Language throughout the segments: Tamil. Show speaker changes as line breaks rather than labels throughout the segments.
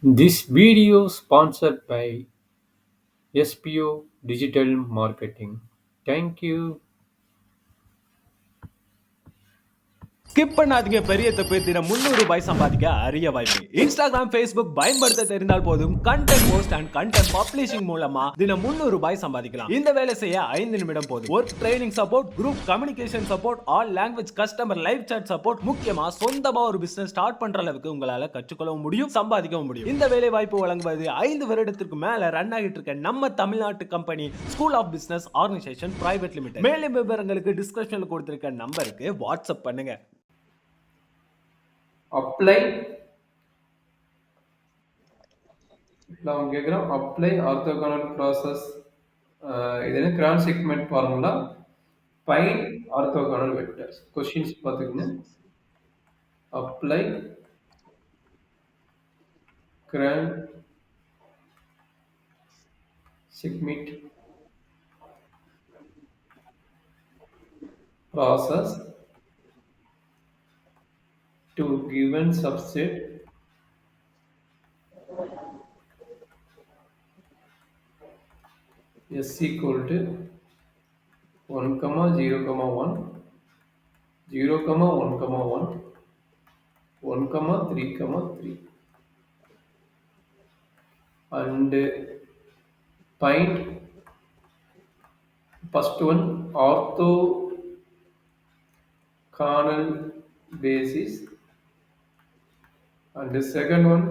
This video sponsored by SPO Digital Marketing. Thank you.
Skip பண்ணாதீங்க பெரிய தப்பு. தினம் 300 ரூபாய் சம்பாதிக்க அரிய வாய்ப்பு. இன்ஸ்டாகிராம், ஃபேஸ்புக் பயன்படுத்த தெரிந்தால் போதும். Content post and content publishing மூலமா தினம் 300 ரூபாய் சம்பாதிக்கலாம். இந்த வேலை செய்ய 5 நிமிடம் போதும். Work training support, group communication support, all language customer live chat support, முக்கியமா சொந்தமா ஒரு பிசினஸ் ஸ்டார்ட் பண்ற அளவுக்கு உங்களால கற்றுக்கொள்ளவும் முடியும், சம்பாதிக்கவும் முடியும். இந்த வேலை வாய்ப்பு வழங்குவது 5 வருடத்திற்கு மேல ரன் ஆகிட்டு இருக்க நம்ம தமிழ்நாட்டு company school of business organisation private limited. மேலும் விவரங்களுக்கு டிஸ்கிரிப்ஷன்ல கொடுத்திருக்க நம்பருக்கு வாட்ஸ்அப் பண்ணுங்க.
Apply. நாம் கேட்குறோம் apply orthogonal process. இது என்ன cross segment formula. Find orthogonal vectors. Questions பார்த்துக்கங்க. Apply cross segment process to given subset s equal to 1, 0, 1, 0, 1, 1, 1, 3, 3, and find first one orthogonal basis and the second one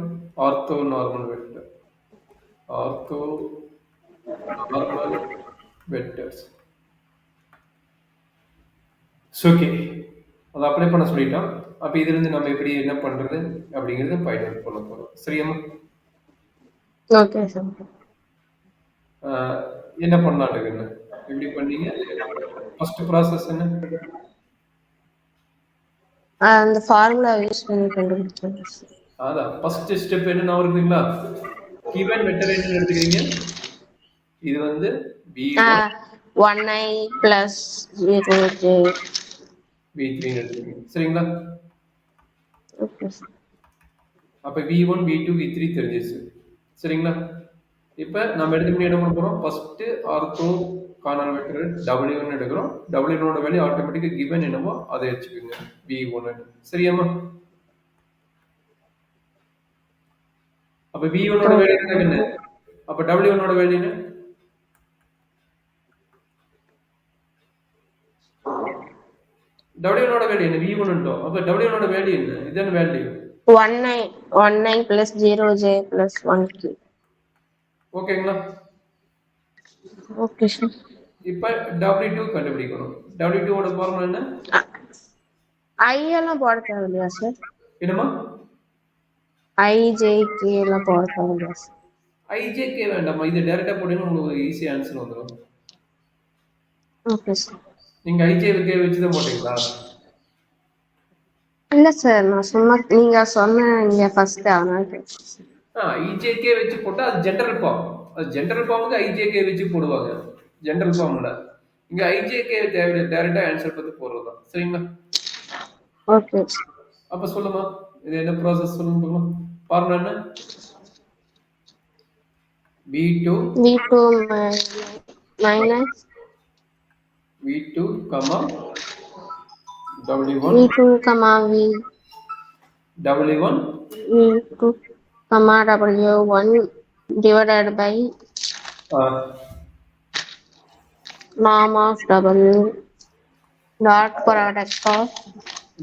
orthonormal vector. Orthonormal vectors. Okay, அதை அப்ளை பண்ண சொல்லிட்டோம். அப்போ இதுலேருந்து நம்ம எப்படி என்ன பண்ணுறது அப்படிங்கிறத ஃபைண்ட் அவுட் பண்ண போகிறோம். சரியாம்மா?
Okay sir.
என்ன பண்ணலான்னு என்ன எப்படி பண்ணீங்க? ஃபர்ஸ்ட் ப்ராசஸ் என்ன?
அந்த ஃபார்முலா யூஸ் பண்ணி கண்டுபிடிச்சேன்.
அதான் ஃபர்ஸ்ட் ஸ்டெப் என்ன இருக்குங்களா? கிவன் வெக்டர் என்ன எடுத்துக்கிறீங்க? இது வந்து
v1i plus 0j
v3 எடுத்துக்கிறீங்க. சரிங்களா?
Okay sir.
அப்ப v1 v2 v3 தெரிஞ்சிருச்சு. சரிங்களா? இப்போ நம்ம எடுத்து என்ன பண்ண போறோம்? ஃபர்ஸ்ட் ஆர்த்தோகானல் வெக்டர் w1 எடுக்கிறோம். w1 ஓட வேல்யூ ஆட்டோமேட்டிக்கா கிவன் என்னவோ அதை வச்சுக்கோங்க v1. சரியாமா? அப்ப v1 ஓட வேல்யூ என்ன? அப்ப w1 ஓட வேல்யூ என்ன? w1 ஓட வேல்யூ என்ன? v1 ண்டோ. அப்ப w1 ஓட வேல்யூ என்ன? இதான value
1i plus 0j plus 1k.
ஓகேங்களா?
Okay sir.
இப்போ w2 கண்டுபிடிக்கணும். w2 ஓட ஃபார்முலா என்ன?
i எல்லாம் போட தேவையில்லையா சார்?
என்னமா?
i j k எல்லாம் போட தேவையில்லையா சார்?
i j k வேண்டாமா, இது டைரக்டா போடுங்க, உங்களுக்கு ஈஸி ஆன்சர் வந்துரும்.
Okay sir.
நீங்க i j k வச்சு தான் போட்டீங்களா?
இல்ல சார், நான் சும்மா நீங்க சொன்னீங்க ஃபர்ஸ்ட் அதனால கேட்டேன்.
i j k வச்சு போட்டா அது ஜெனரல் ஃபார்ம். அது ஜெனரல் ஃபார்முக்கு i j k வச்சு போடுவாங்க. ஜெனரல் ஃபார்முல இங்க i j k தேவையில்லை, டைரக்டா ஆன்சர் பார்த்து போடுறதுதான். சரிங்களா?
ஓகே.
அப்ப சொல்லுமா, இது என்ன ப்ராசஸ் சொல்லுங்க பார்க்கலாம். ஃபார்முலா என்ன? v2
minus
v2, w1
v2, v
w1
v2, w1 divided by norm of w dot product of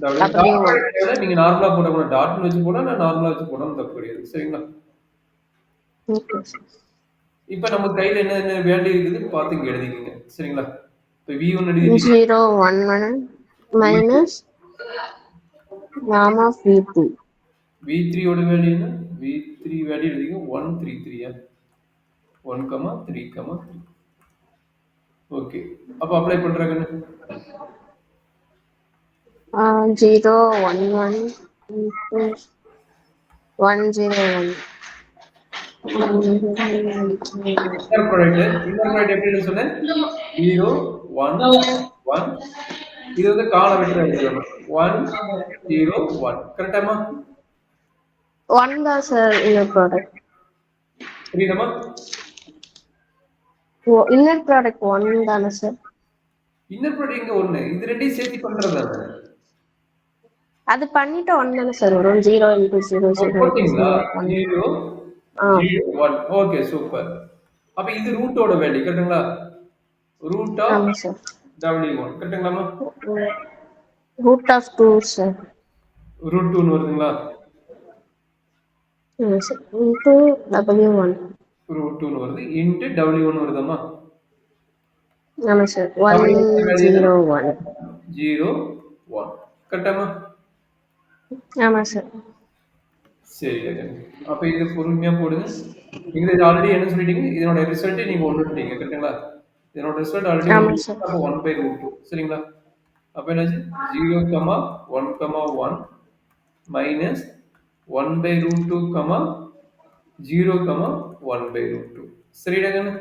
w1.
நீங்க நார்மலா போடணும், டாட்னு வச்சு போடணும், நான் நார்மலா வச்சு போடணும், தப்பு கிடையாது. சரிங்களா? இப்போ நம்ம கையில என்ன வேல்யூ இருக்குது பார்த்து இங்க எழுதிக்கங்க. சரிங்களா? இப்போ v1 எழுதிங்க.
0 1 1 minus norm of v2.
v3 ஓட வேல்யூ என்ன? v3 வேல்யூ எழுதிங்க 1 3 3. 1 3 3. ஓகே, அப்ப அப்ளை பண்றாங்க.
0 1 1 1 0 1.
இன்னர் ப்ராடக்ட் எப்படி சொன்னேன்? 0 1 1. இது வந்து கால வெக்டர் எழுதணும். 1 0 1. கரெக்டாமா?
ஒன் தான் சார் இன்னர் ப்ராடக்ட்.
புரியுதமா?
இன்னர் ப்ராடக்ட் ஒன் தானே சார்?
இன்னர் ப்ராடக்ட் இங்க ஒண்ணு, இது ரெண்டையும் சேர்த்து பண்றதானே.
அது பண்ணிட்டு ஒன் தானே சார் வரும். 0 into 0 0
போட்டீங்களா?
1.
0 1. Okay super. அப்ப இது ரூட்டோட வேல்யூ கரெக்ட்டுங்களா? ரூட் ஆஃப்
ஆமா சார்.
w1 கரெக்ட்டுங்களாமா?
Root of 2 sir.
ரூட் 2 ன்னு வருதுங்களா?
Sir into w1.
ரூட் 2 ன்னு வருது இன்டு w1 வருதாமா?
ஆமா சார். 1 0 1.
0 1 கரெக்டாமா?
ஆமா சார்.
சரி அப்ப இது பொறுமையா போடுங்க. நீங்க இது ஆல்ரெடி என்ன சொல்லிட்டீங்க, இதனோட ரிசல்ட் நீங்க ஒண்ணுட்டீங்க கரெக்ட்டுங்களா? இதனோட ரிசல்ட் ஆல்ரெடி
ஆமா சார்.
அப்ப 1/√2 சரிங்களா? அப்ப என்னாச்சு 0, 1, 1 மைனஸ் 1/√2, 0, 1/√2 சரிடாங்க?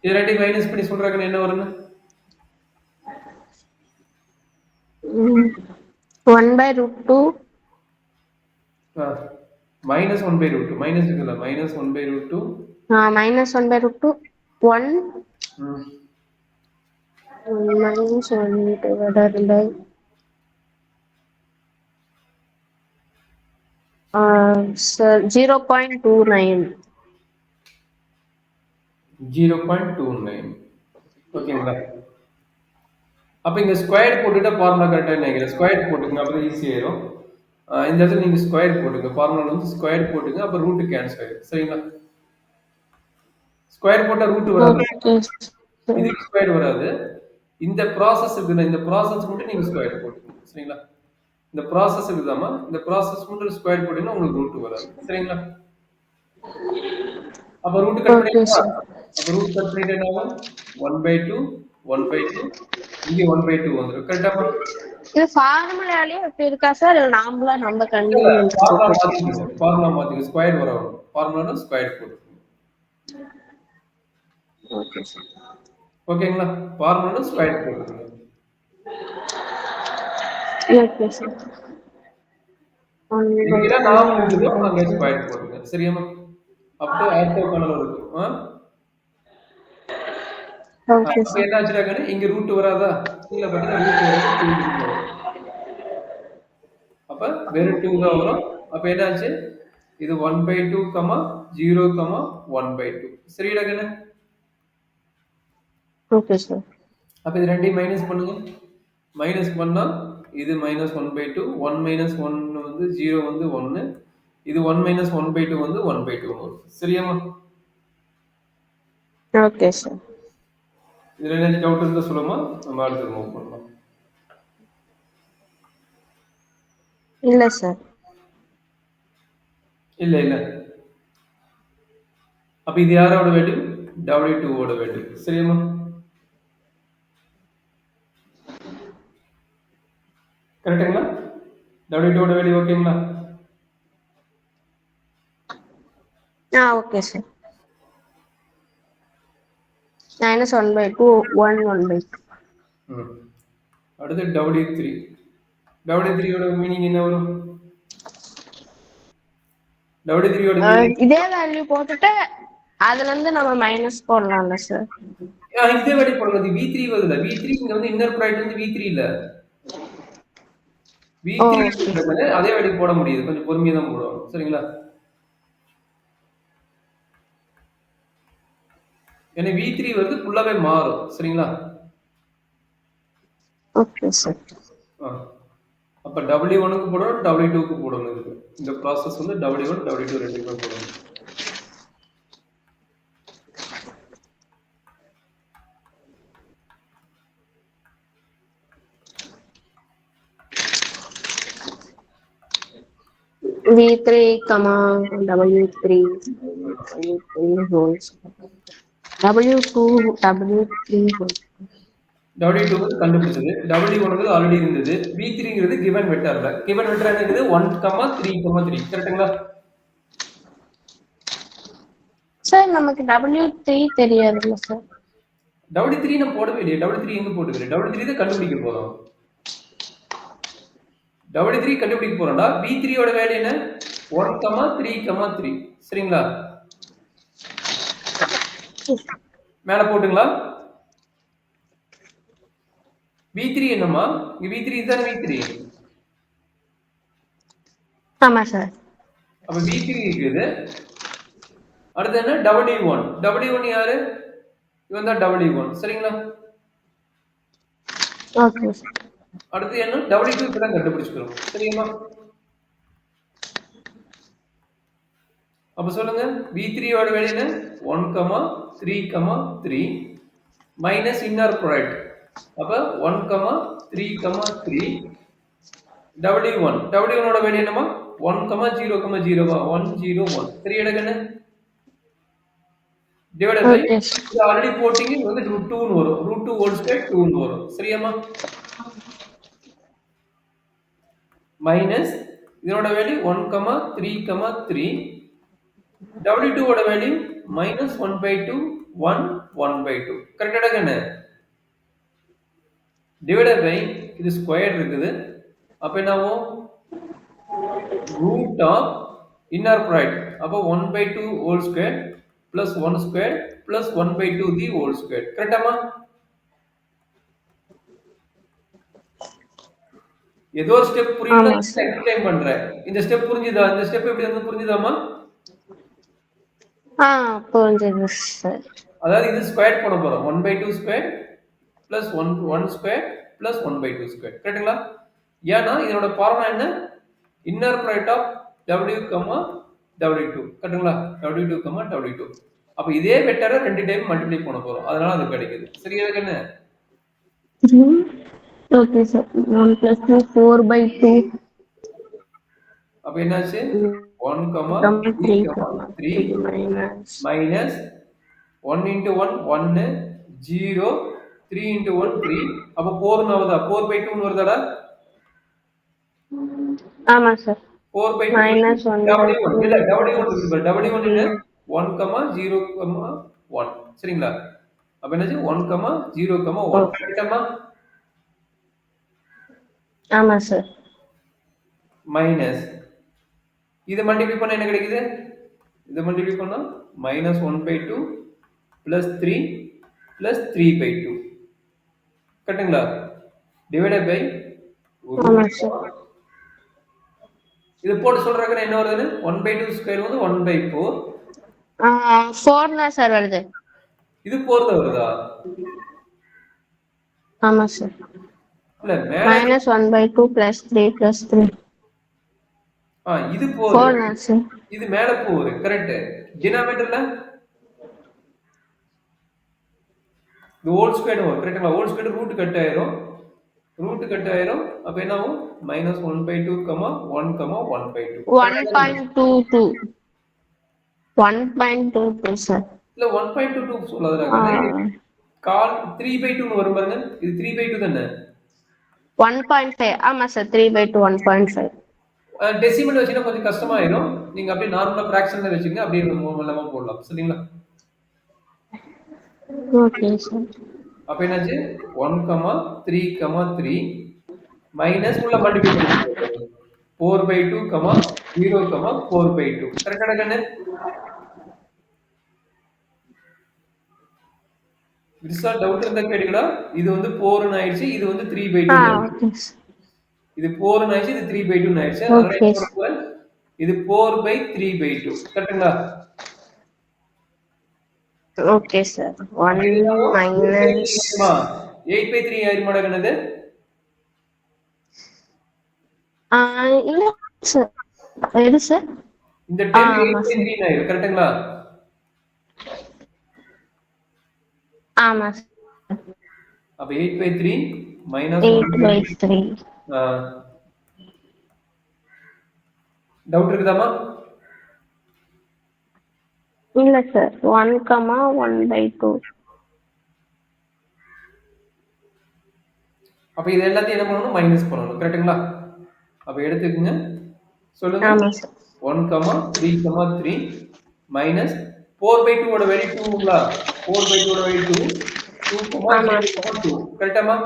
இது ரெண்டையும் மைனஸ் பண்ணி சொல்றாங்க என்ன வரும்னு?
1/√2
மைனஸ் 1/√2 மைனஸ் இருக்குல்ல minus 1/√2
minus 1/√2 1 minus 1 divided by 0.29.
0.29 ஓகேங்களா? அப்ப இங்க ஸ்கொயர் போட்டுட்டா ஃபார்முலா கரெக்டா நினைக்கிறேன். ஸ்கொயர் போட்டுங்க அப்பதான் ஈஸி ஆயிரும். இந்த இடத்துல நீங்க ஸ்கொயர் போட்டுங்க, ஃபார்முலா வந்து ஸ்கொயர் போட்டுங்க, அப்ப ரூட் கேன்சல் ஆயிடும் சரிங்களா? ஸ்கொயர் போட்டா ரூட் வராது, இதுக்கு ஸ்கொயர் வராது. இந்த ப்ராசஸ் இருக்குன்னா இந்த ப்ராசஸ் மட்டும் நீங்க ஸ்கொயர் போட்டுங்க சரிங்களா? இந்த ப்ராசஸ் இருக்குதாமா, இந்த ப்ராசஸ் மட்டும் ஸ்கொயர் போட்டீங்கன்னா உங்களுக்கு ரூட் வராது சரிங்களா? அப்ப ரூட் கட் பண்ணிட்டா அப்ப ரூட் கட் பண்ணிட்டேனா 1/2 1/2 இங்க 1/2 வந்துரும் கரெக்ட்டா?
இது ஃபார்முலாலயே இப்படி இருக்கா சார்? இல்ல நாமளா நம்ம கன்வீனியன்ஸ்
ஃபார்முலா மாத்திங்க ஸ்கொயர் வரும். ஃபார்முலானா ஸ்கொயர் போடுங்க.
Okay sir.
ஓகேங்களா? ஃபார்முலானா ஸ்கொயர் போடுங்க.
Okay sir.
இங்க நாம வந்து அங்க ஸ்கொயர் போடுங்க சரியாமா? அப்போ ஆர்த்தோ கனல் இருக்கும்.
ஓகே
அப்ப என்ன ஆச்சுடாங்க இங்க ரூட் வராதா? கீழ பாத்தீங்கன்னா ரூட் வரும். அப்ப வெறும் 2 தான் வரும். அப்ப என்ன ஆச்சு இது 1/2, 0, 1/2 சரிடாங்க?
Okay sir.
அப்ப இது ரெண்டையும் மைனஸ் பண்ணுங்க. மைனஸ் பண்ணா இது மைனஸ் 1/2 1 மைனஸ் 1 வந்து 0 வந்து 1 இது 1 மைனஸ் 1/2 வந்து 1/2 வரும் சரியாமா?
Okay sir.
இதுல என்ன டவுட் இருந்தா சொல்லுமா, நம்ம அடுத்து மூவ் பண்ணலாம்.
இல்ல சார்.
இல்ல அப்ப இது யாரோட வேல்யூ? W2 ஓட வேல்யூ சரியாமா? கரெக்ட்டுங்களா? W2 ஓட வேல்யூ ஓகேங்களா?
Okay sir. minus 1/2 1 1/2.
அடுத்து W3 ஓட மீனிங் என்ன வரும்? W3 ஓட மீனிங்
இதே வேல்யூ போட்டுட்டு அதுல இருந்து நம்ம மைனஸ் போடலாம்ல சார்?
இதே வேல்யூ போடுறது V3 வருதுல. V3 இங்க வந்து இன்னர் ப்ராடக்ட் வந்து V3 இல்ல. V3 அதே வேல்யூ போட முடியாது. கொஞ்சம் பொறுமையா தான் போடுவாங்க சரிங்களா? ஏன்னா V3 வந்து ஃபுல்லாவே மாறும் சரிங்களா?
Okay sir.
அப்ப W1 க்கு போடணும், W2 க்கு போடணும். இருக்கு இந்த process வந்து W1 W2 ரெண்டுமே போடணும்.
V3, W3 holes. W2 W3 holes.
W2 வந்து கண்டுபிடிச்சது, W1 வந்து ஆல்ரெடி இருந்தது, V3ங்கிறது given வெக்டர்ல. given வெக்டர் என்னது 1, 3, 3 கரெக்ட்டுங்களா?
சார் நமக்கு W3 தெரியாதுல்ல சார்?
W3 நான் போடவே இல்லையே. W3 எங்க போட்டுக்கிறேன்? W3 தான் கண்டுபிடிக்க போறோம். W3 கண்டுபிடிக்க போறோம்டா. V3 ஓட வேல்யூ என்ன? 1,3,3. சரிங்களா? மேல போட்டுங்களா? V3 என்னமா? இங்க V3 இதுதானே V3.
ஆமா சார்.
அப்ப V3 இருக்குது. அடுத்து என்ன? W1. W1 யாரு? இவன் தான் W1. சரிங்களா?
Okay sir.
அடுத்து என்ன? W2 இப்பதான் கண்டுபிடிச்சுக்கிறோம். சரிங்களா? அப்ப சொல்லுங்க. V3 ஓட வேல்யூ என்ன? 1,3,3 மைனஸ் இன்னர் ப்ராடக்ட். அப்ப 1,3,3 W1. W1 ஓட வேல்யூ என்னமா? 1,0,0 101. சரி எடுங்க. டிவைடட் பை
ஓகே
இது ஆல்ரெடி போட்டீங்க. இது வந்து √2 ன்னு வரும். √2 ஹோல் ஸ்கொயர் 2 ன்னு வரும். சரியாமா? மைனஸ் இதோட வேல்யூ 1,3,3 W2 ஓட வேல்யூ மைனஸ் 1/2 1 1/2. கரெக்டா கண்ணு? டிவைடட் பை இது ஸ்கொயர் இருக்குது. அப்ப என்ன ஆகும்? Root of inner product. அப்ப 1/2 whole square plus 1 square plus 1/2 the whole square. கரெக்டாமா? ஏதோ ஒரு ஸ்டெப் புரியல, எக்ஸ்பிளைன் பண்றேன். இந்த ஸ்டெப் புரிஞ்சுதா? இந்த ஸ்டெப் எப்படி வந்து புரிஞ்சுதாமா?
புரிஞ்சது சார்.
அதாவது இது ஸ்கொயர் பண்ண போறோம். 1/2 square plus 1 square plus 1/2 square. கரெக்ட்டுங்களா? ஏன்னா இதனோட ஃபார்முலா என்ன? Inner product of W, W2. கரெக்ட்டுங்களா? W2, W2. அப்ப இதே வெக்டரை 2 டைம் மல்டிப்ளை பண்ண போறோம். அதனால அது கிடைக்குது. சரியா என்ன?
Okay sir. 1 + 2 4/2.
அப்ப என்னாச்சு? 1,3,3 மைனஸ் 1 × 1 1 0 3 × 1 3. அப்ப 4 ன்னு வருதா? 4/2 ன்னு வருதாடா?
ஆமா சார்.
4/2
மைனஸ் 1
W1 இல்ல W1 இருக்கு பாரு. W1 என்ன? 1,0,1. சரிங்களா? அப்ப என்னாச்சு? 1,0,1. கரெக்டாமா?
ஆமா சார்.
மைனஸ் இதை மல்டிப்ளை பண்ணா என்ன கிடைக்குது? இதை மல்டிப்ளை பண்ணா மைனஸ் 1/2 பிளஸ் 3 பிளஸ் 3/2. கரெக்ட்டுங்களா? டிவைடட் பை
ஆமா சார்.
இது போட்டு சொல்றதுக்கு என்ன வருது? 1/2 ஸ்கொயர் வந்து 1/4.
4 தான் சார் வருது.
இது 4 தான் வருதா?
ஆமா சார்.
இல்ல மேல
மைனஸ் 1/2 + 3 + 3.
இது
4
4.
தான் சார்.
இது மேல போகுது. கரெக்ட். டினாமினேட்டர்ல இது ஹோல் ஸ்கொயர் வரும். கரெக்ட்டுங்களா? ஹோல் ஸ்கொயர் ரூட் கட் ஆயிரும். அப்ப என்ன ஆகும்? மைனஸ் 1/2, 1, 1/2.
1.22. 1.22 சார்.
இல்ல 1.22 சொல்லாதடா. கால் 3/2 ன்னு வரும் பாருங்க. இது 3/2 தானே?
1.5. ஆமா சார். 3/2 1.5.
டெசிமல் வச்சீங்கன்னா கொஞ்சம் கஷ்டமாயிரும். நீங்க அப்படியே நார்மலா ஃபிராக்ஷன்ல வச்சீங்க அப்படியே மூலமா போடலாம். சரிங்களா?
Okay sir.
அப்ப என்னாச்சு? 1,3,3 மைனஸ் உள்ள மல்டிப்ளை பண்ணுங்க. 4/2, 0, 4/2. கரெக்டா கண்ணு? விர்சா டவுட் இருந்தா கேளுங்கடா. இது வந்து 4 ன்னு ஆயிடுச்சு. இது வந்து 3/2.
Okay sir.
இது 4 ன்னு ஆயிடுச்சு. இது 3/2 ன்னு ஆயிடுச்சு. அதனால என்ன பண்ணுவோம்? இது 4/3/2. கரெக்ட்டுங்களா?
Okay sir. 1 மைனஸ்
8/3 ஆயிருமாடா கண்ணது?
இல்ல சார். எது சார்?
இந்த 10 8/3 ஆயிரும். கரெக்ட்டுங்களா?
ஆமா சார்.
அப்ப 8/3 மைனஸ்
8/3.
டவுட் இருக்குதாமா?
இல்ல சார். 1, 1/2.
அப்ப இது எல்லாத்தையும் என்ன பண்ணணும்? மைனஸ் பண்ணணும். கரெக்ட்டுங்களா? அப்ப எடுத்துக்கங்க. சொல்லுங்க.
ஆமா சார்.
1,3,3 மைனஸ் 4/2 ஓட வேல்யூ 2ங்களா? 4/2 ஓட வேல்யூ 2. 2, 2. கரெக்டாமா?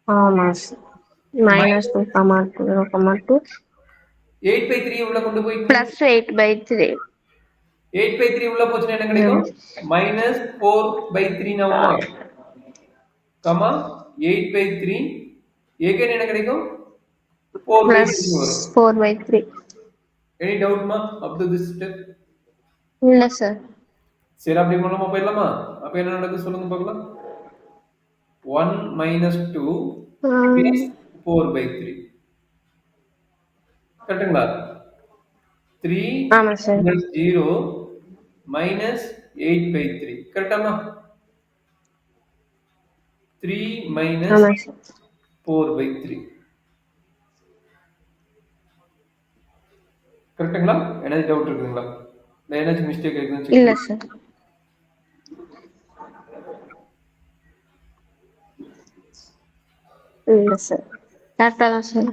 ஆமா சார். -2,
8/3 உள்ள கொண்டு போய்
ப்ளஸ் 8/3.
8/3 உள்ள போச்சுன்னா என்ன கிடைக்கும்? -4/3 ஆகுமா? கமா 8/3 again என்ன கிடைக்கும்? 4/3 வரும்.
4/3.
Any doubt ma up to this step?
இல்ல சார்.
சரி அப்படி மூலமா போயிடலாமா? அப்ப என்ன நடக்குது சொல்லுங்க பார்க்கலாம். 1 minus 2 is 4/3. கரெக்ட்டுங்களா? 3
ஆமா சார்.
minus 0 minus 8/3. கரெக்டாமா? 3 minus
ஆமா சார்.
4/3. கரெக்ட்டுங்களா? ஏதாவது டவுட் இருக்குங்களா? இல்ல ஏதாச்சும் மிஸ்டேக் இருக்குன்னு
இல்ல சார். இல்ல சார். கரெக்டா தான் சார்.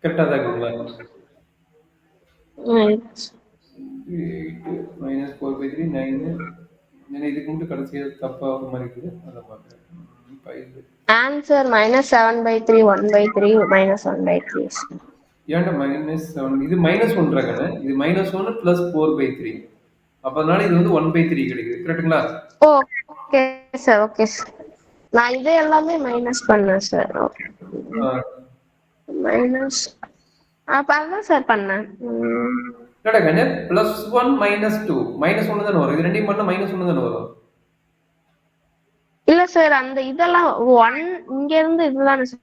கரெக்டா தான் இருக்குங்களா? 8 minus 4/3 9. நான் இதுக்கு முன்னாடி கடைசியா தப்பா ஒரு மாதிரி இருக்குது. அத பாக்குறேன். 5.
ஆன்சர் -7/3 1/3 -1/3.
ஏன்டா -7 இது -1 ரகன இது -1 + 4/3 அப்ப அதனால இது வந்து 1/3 கிடைக்குது கரெக்ட்டுங்களா?
Okay sir. Okay sir. நான் இது எல்லாமே மைனஸ் பண்ணேன் சார். மைனஸ் அப்ப அதான் சார் பண்ணேன்.
என்னடா கண்ணு +1 -2 -1 தான வரும். இது ரெண்டையும் பண்ணா -1 தான வரும்.
இல்ல சார் அந்த இதெல்லாம் 1 இங்க இருந்து இதுதானே சார்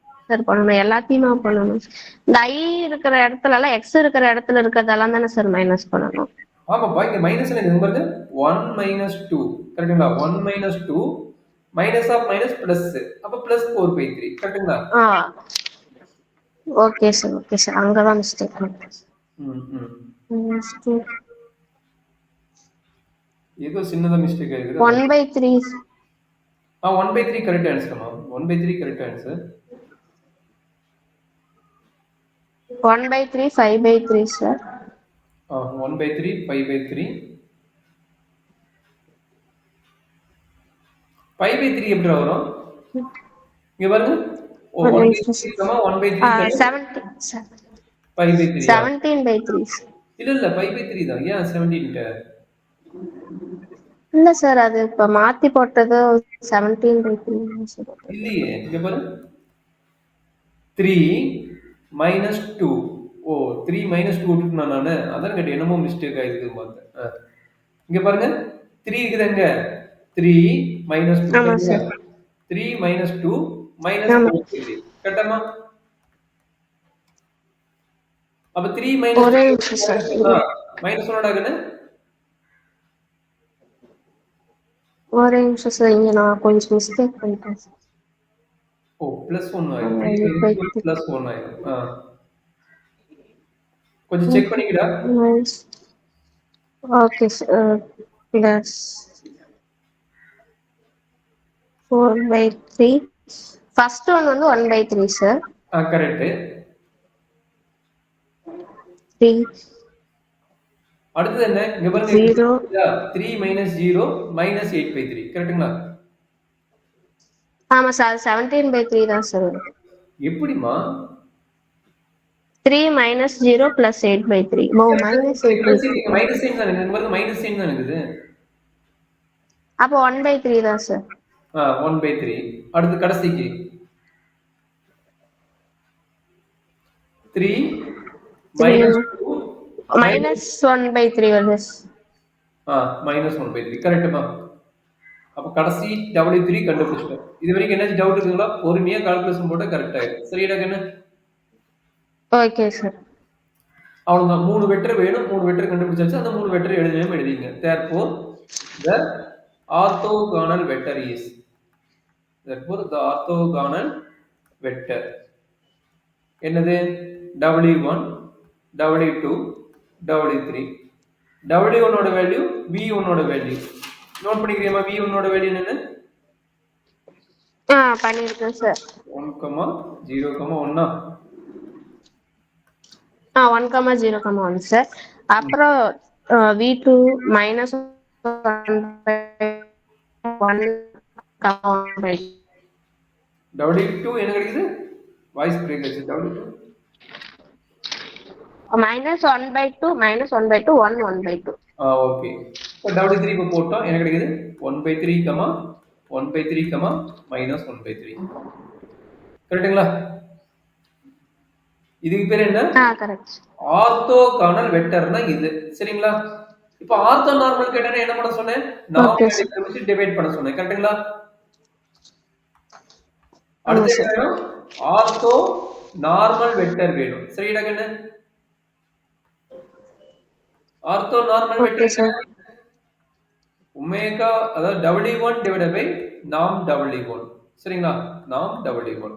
பண்ணணும். எல்லாத்தையுமே பண்ணணும். இந்த I இருக்கிற இடத்துல எல்லாம் X இருக்கிற இடத்துல இருக்கிறதெல்லாம் தானே சார் மைனஸ் பண்ணணும்.
ஆமாப்பா இங்க மைனஸ் என்ன இது பாருங்க 1 - 2 கரெக்ட்டுங்களா? 1 - 2 மைனஸ் ஆஃப் மைனஸ் பிளஸ் அப்ப +4/3 கரெக்ட்டுங்களா?
Okay sir. Okay sir. அங்கதான் மிஸ்டேக்.
ஏதோ சின்னதா மிஸ்டேக் ஆயிருக்கு.
1/3.
1/3 கரெக்ட் ஆன்சர்மா. 1/3 correct answer.
1/3 5/3 சார்.
1/3 5/3 5/3 எப்படி வரும்? இங்க பாருங்க 1/3 1/3
17 சார்.
5/3
17/3
இல்ல 5/3 தான். ஏன் 17
இல்ல சார் அது இப்ப மாத்தி போட்டது 17/3
இல்லையே. இங்க பாருங்க 3 - 2 3 - 2 விட்டுட்டேன் நானு. அதான் கேட்டேன் என்னமோ மிஸ்டேக் ஆயிருக்கு பார்த்தேன். இங்க பாருங்க 3 இருக்குதுங்க 3 - 2 3 - 2 -4/3 கரெக்டாமா? அப்ப 3 -
ஒரே நிமிஷம் சார்.
மைனஸ் 1 ஆகுது.
ஒரே நிமிஷம் சார். இங்க நான் கொஞ்சம் மிஸ்டேக் பண்ணிட்டேன் சார்.
+1 ஆயிடும். +1 ஆயிடும். கொஞ்சம் செக் பண்ணிக்கடா.
Okay sir. Plus 4/3 first one வந்து 1/3 சார்.
கரெக்ட்.
3
அடுத்து என்ன? இங்க பாருங்க 3 - 0 -8/3 கரெக்ட்டுங்களா?
ஆமா சார் 17/3 தான் சார்.
எப்படிமா?
3 - 0 + 8/3 -8/3
மைனஸ் சைன் தானே. இங்க பாருங்க மைனஸ் சைன் தானே இருக்குது.
அப்ப 1/3 தான் சார்.
1/3 அடுத்து கடைசிக்கு 3 - 2
-1/3 வருது.
-1/3 கரெக்ட்டுமா? அப்ப கடைசி W3 கண்டுபிடிச்சிட்டோம். இது வரைக்கும் என்ன டவுட் இருக்குங்களா? பொறுமையா கால்குலேஷன் போட்டா கரெக்ட் ஆயிடும். சரிடா கண்ணு?
Okay sir.
அவ்வளவுதான். 3 வெக்டர் வேணும். 3 வெக்டர் கண்டுபிடிச்சாச்சு. அந்த 3 வெக்டர் எழுதிங்க. therefore the orthogonal vector is என்னது? W1 W2 W3 W1 ஓட வேல்யூ V1 ஓட வேல்யூ நோட் பண்ணிக்கிறீமா? V1 ஓட வேல்யூ என்னன்னு?
பண்ணிருக்கேன் சார்.
1,0,1
1,0,1 சார். அப்புறம் V2 -1/1
W2 என்ன கிடைக்குது? வாய்ஸ் பிரேக் ஆச்சு. W2
-1/2 -1/2 1/2.
ஓகே. இப்போ W3 இப்போ போட்டோம். என்ன கிடைக்குது? 1/3, 1/3, -1/3. கரெக்ட்டுங்களா? இதுக்கு பேர் என்ன?
கரெக்ட்.
ஆர்த்தோகானல் வெக்டர்னா இது. சரிங்களா? இப்போ ஆர்த்தோ நார்மல் கேட்டா என்ன பண்ண சொன்னேன்? நார்மல் வச்சு டிவைட் பண்ண சொன்னேன். கரெக்ட்டுங்களா? அடுத்து என்ன? ஆர்த்தோ நார்மல் வெக்டர் வேணும். சரிடா கண்ணு? ஆர்த்தோ நார்மல் வெக்டர் ஒமேகா, அதாவது W1 டிவைடட் பை நாம் W1. சரிங்களா? நாம் W1.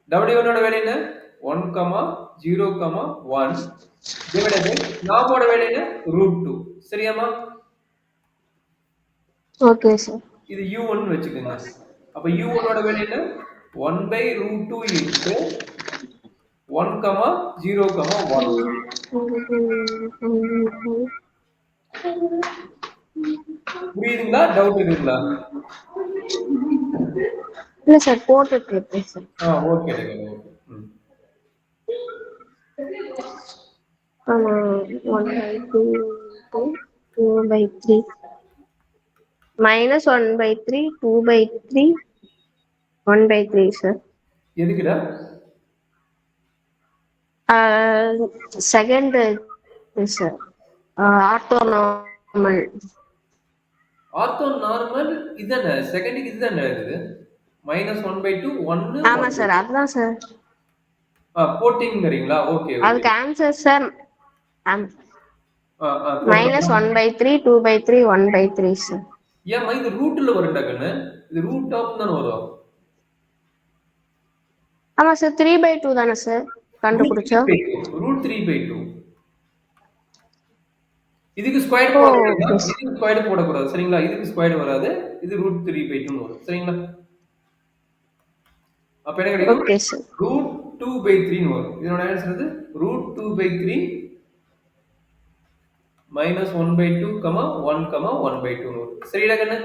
W1 ஓட வேல்யூ என்ன? 1, 0, 1 டிவைடட் பை நாமோட வேல்யூ என்ன? √2. சரியாமா?
Okay sir.
இது U1 வெச்சுக்கங்க. அப்ப U1 ஓட வேல்யூ என்ன? 1/√2 into 1, 0, 1. புரியுதுங்களா? டவுட் இருக்குங்களா?
இல்ல சார், போட்டுட்டு இருக்கேன் சார்.
ஓகே.
1/2 2/3 -1/3 2/3 1/3 சார்.
எதுக்குடா?
Second sir, orthonormal.
Ortho normal இதானே? செகண்டுக்கு இதுதானே இருக்குது? -1/2 1.
ஆமா சார், அதுதான் சார்.
போட்டிங்கறீங்களா? ஓகே.
அதுக்கு ஆன்சர் சார் -1/3 2/3 1/3 சார்.
ஏமா இது ரூட்ல வரும்டா கண்ணு? இது ரூட் ஆஃப் தான வரும்.
ஆமா சார், 3/2 தானே சார் கண்டுபிடிச்சோம்.
√3/2. இதுக்கு ஸ்கொயர் போடக்கூடாது. இதுக்கு ஸ்கொயர் போடக்கூடாது. சரிங்களா? இதுக்கு ஸ்கொயர் வராது. இது √3/2 வரும். சரிங்களா? அப்ப என்ன கிடைக்கும்?
Okay sir.
√2/3 வரும். இதோட ஆன்சர் இது √2/3 -1/2, 1, 1/2 வரும். சரிடா கண்ணு?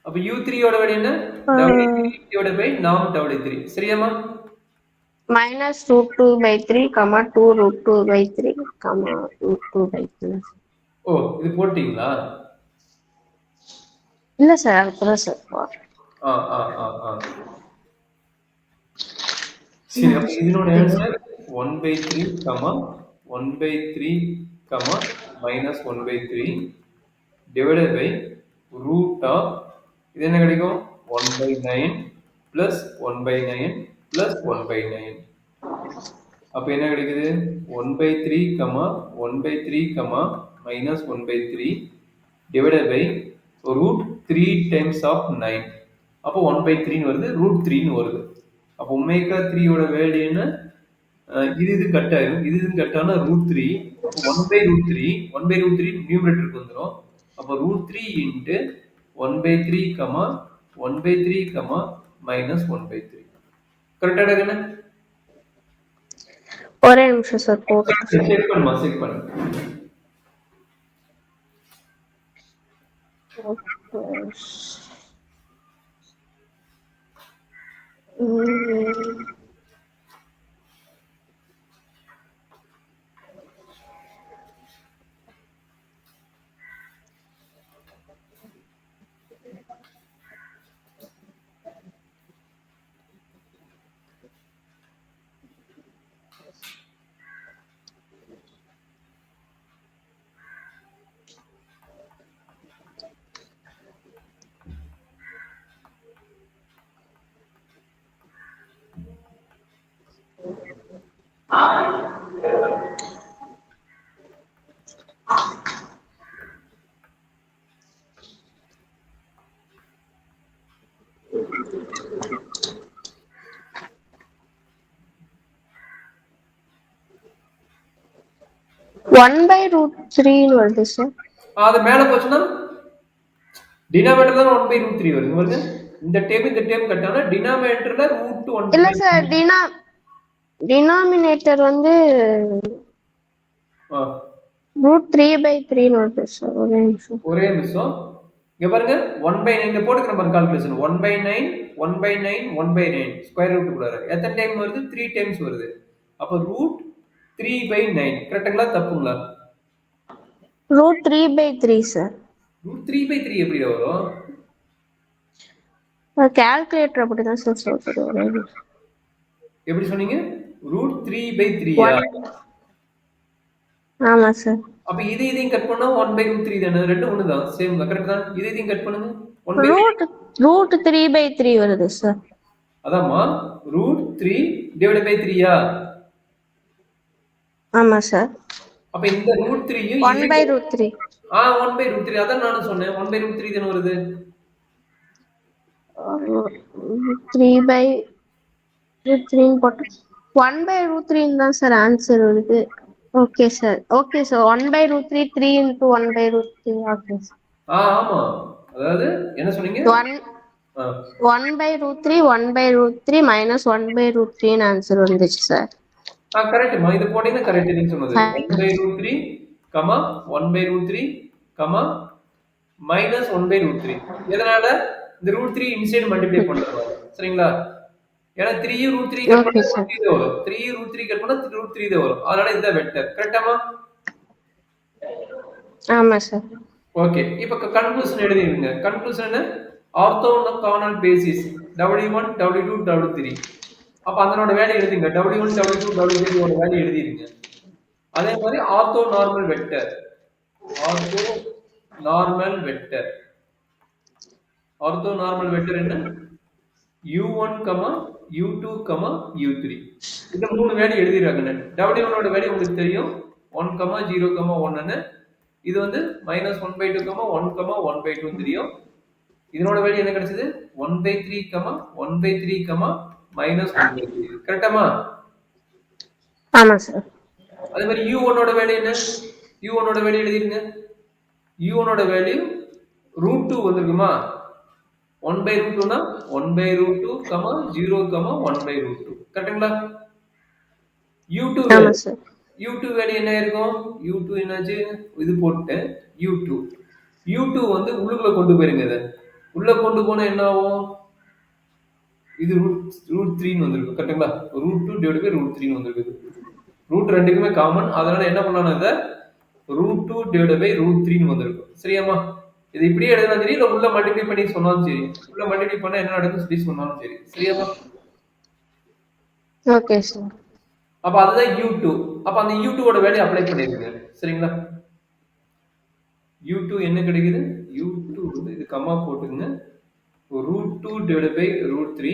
அப்ப U3 ஓட வேல்யூ என்ன? W3 டிவைடட் பை நாம் W3. சரியாமா?
-√2/3, 2√2/3, √2/3.
இது போட்டீங்களா?
இல்ல சார், அதுதான் சார்.
சரி, அப்ப இதனோட answer 1/3, 1/3, -1/3 divided by root of, இது என்ன கிடைக்கும்? 1/9 plus 1/9 plus 1/9. அப்ப என்ன கிடைக்குது? 1/3, 1/3, -1/3 divided by √3 times of 9. அப்போ 1/3 வருது, √3 வருது. அப்போ ஒமேகா 3 ஓட வேல்யூ என்ன? இது கட் ஆயிரும். இது கட் ஆனா √3. அப்போ 1/√3 நியூமரேட்டருக்கு வந்துரும். அப்போ √3 into 1/3, 1/3, -1/3. கரெக்டா கண்ணு?
ஒரே நிமிஷம் சார், போட்டு
செக் பண்ணு.
(1/√3) வருது சார்.
அது மேல போச்சுன்னா டினாமினேட்டர் தான் 1/√3 வருது. வருது. இந்த டேம் கட்டானா டினாமினேட்டர்ல √1.
இல்ல சார், டினாமினேட்டர் வந்து √3/3 வருது சார். ஒரே நிமிஷம்.
ஒரே நிமிஷம். இங்க பாருங்க 1/9 போட்டுக்கிற பாருங்க கால்குலேஷன். 1/9 1/9 1/9 ஸ்கொயர் ரூட் கூடாது. எத்தனை டைம் வருது? 3 டைம்ஸ் வருது. அப்ப √3/9 கரெக்ட்டுங்களா தப்புங்களா?
√3/3 சார்.
√3/3 எப்படி வரும்?
கால்குலேட்டர் அப்படிதான் சார் சொல்றது. ஒரே நிமிஷம்.
எப்படி சொன்னீங்க? √3/3யா?
ஆமா சார்.
அப்ப இதையும் கட் பண்ணா 1/√3 தானே? ரெண்டும் ஒண்ணுதான். சேம் தான். கரெக்ட் தான். இதையும் கட் பண்ணுங்க. 1/3
√3/3 வருது சார்.
அதாம்மா √3/3யா?
ஆமா சார்.
அப்ப இந்த √3யும்
1/√3.
1/√3 அதான் நானும் சொன்னேன். 1/√3 தானே வருது.
3/√3 போட்டு 1/√3 தான் சார் ஆன்சர் வருது. Okay sir. 1/√3 3 into 1/√3. Okay sir.
ஆமா. அதாவது என்ன சொன்னீங்க?
1/√3 1/√3 minus 1/√3 ஆன்சர் வந்துச்சு சார்.
கரெக்ட்மா. இது போட்டீங்கன்னா கரெக்ட் நீங்க சொன்னது. 1/√3, 1/√3, minus 1/√3. எதனால? இந்த √3 இன்சைடு மல்டிப்ளை பண்றோம். சரிங்களா? ஏன்னா 3 √3 கட் பண்ணா 3 தான் வரும். 3 √3 கட் பண்ணா √3 தான் வரும். அதனால இதுதான் வெக்டர். கரெக்ட்டாமா?
ஆமா சார்.
ஓகே. இப்ப கன்க்ளூஷன் எழுதிடுங்க. கன்க்ளூஷன் என்ன? Orthogonal basis W1 W2 W3. அப்ப அதனோட வேல்யூ எழுதிங்க. W1 W2 W3 ஓட வேல்யூ எழுதிடுங்க. அதே மாதிரி ஆர்த்தோ நார்மல் வெக்டர் என்ன? U1, U2, U3. இந்த மூணு வேல்யூ எழுதிடுறாங்க. W1 ஓட வேல்யூ உங்களுக்கு தெரியும். 1, 0, 1 இது வந்து -1/2, 1, 1/2 தெரியும். இதனோட வேல்யூ என்ன கிடைச்சது? 1/3, 1/3, -1/3. கரெக்டாமா?
ஆமா சார்.
அதே மாதிரி U1 ஓட வேல்யூ என்ன? U1 ஓட வேல்யூ எழுதிருங்க. U1 ஓட வேல்யூ √2 வந்திருக்குமா? 1/√2னா 1/√2, 0, 1/√2. கரெக்ட்டுங்களா? U2 வேல்யூ என்ன இருக்கும்? U2 என்னாச்சு? இது போட்டு U2 வந்து உள்ளுக்குள்ள கொண்டு போயிருங்க. இதை உள்ள கொண்டு போனா என்ன ஆகும்? இது √3 வந்திருக்கு. கரெக்ட்டுங்களா? √2/√3 வந்திருக்கு. ரூட் ரெண்டுக்குமே காமன். அதனால என்ன பண்ணலாம்? இதை √2/√3 வந்திருக்கும். சரியாமா? இது இப்படியே எழுதினா சரி, இல்ல உள்ள மல்டிப்ளை பண்ணி சொன்னாலும் சரி. உள்ள மல்டிப்ளை பண்ணா என்ன நடக்கும் சொல்லி சொன்னாலும் சரி. சரியாமா?
Okay sir.
அப்ப அதுதான் U2. அப்ப அந்த U2 ஓட வேல்யூ அப்ளை பண்ணிருங்க. சரிங்களா? U2 என்ன கிடைக்குது? U2 வந்து இது கமா போட்டுங்க. √2/√3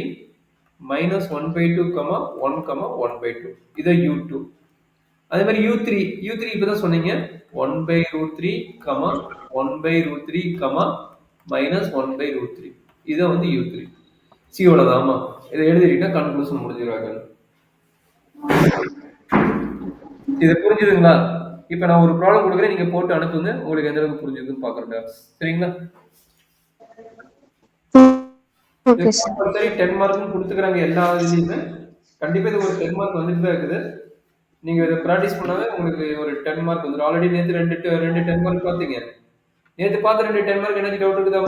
-1/2, 1, 1/2. இது U2. அதே மாதிரி U3 இப்பதான் சொன்னீங்க. 1/√3, 1/√3, -1/√3. இது வந்து U3. C ஓட தாமா. இதை எழுதிட்டா கன்க்ளூஷன் முடிஞ்சிருவாங்க. இது புரிஞ்சுதுங்களா? இப்ப நான் ஒரு ப்ராப்ளம் கொடுக்குறேன், நீங்க போட்டு அனுப்புங்க. உங்களுக்கு எந்த அளவுக்கு புரிஞ்சுதுன்னு பாக்குறேன். சரிங்களா? 10 மார்க் கொடுத்துக்கிறாங்க எல்லா இதுலயுமே. கண்டிப்பா இது ஒரு 10 மார்க் வந்துட்டு தான் இருக்குது. நீங்க இதை ப்ராக்டிஸ் பண்ணாவே உங்களுக்கு ஒரு 10 மார்க் வந்துடும். ஆல்ரெடி நேற்று ரெண்டு 10 மார்க் பாத்தீங்க. நேற்று பார்த்த 2 10 மார்க் என்ன டவுட் இருக்குதா?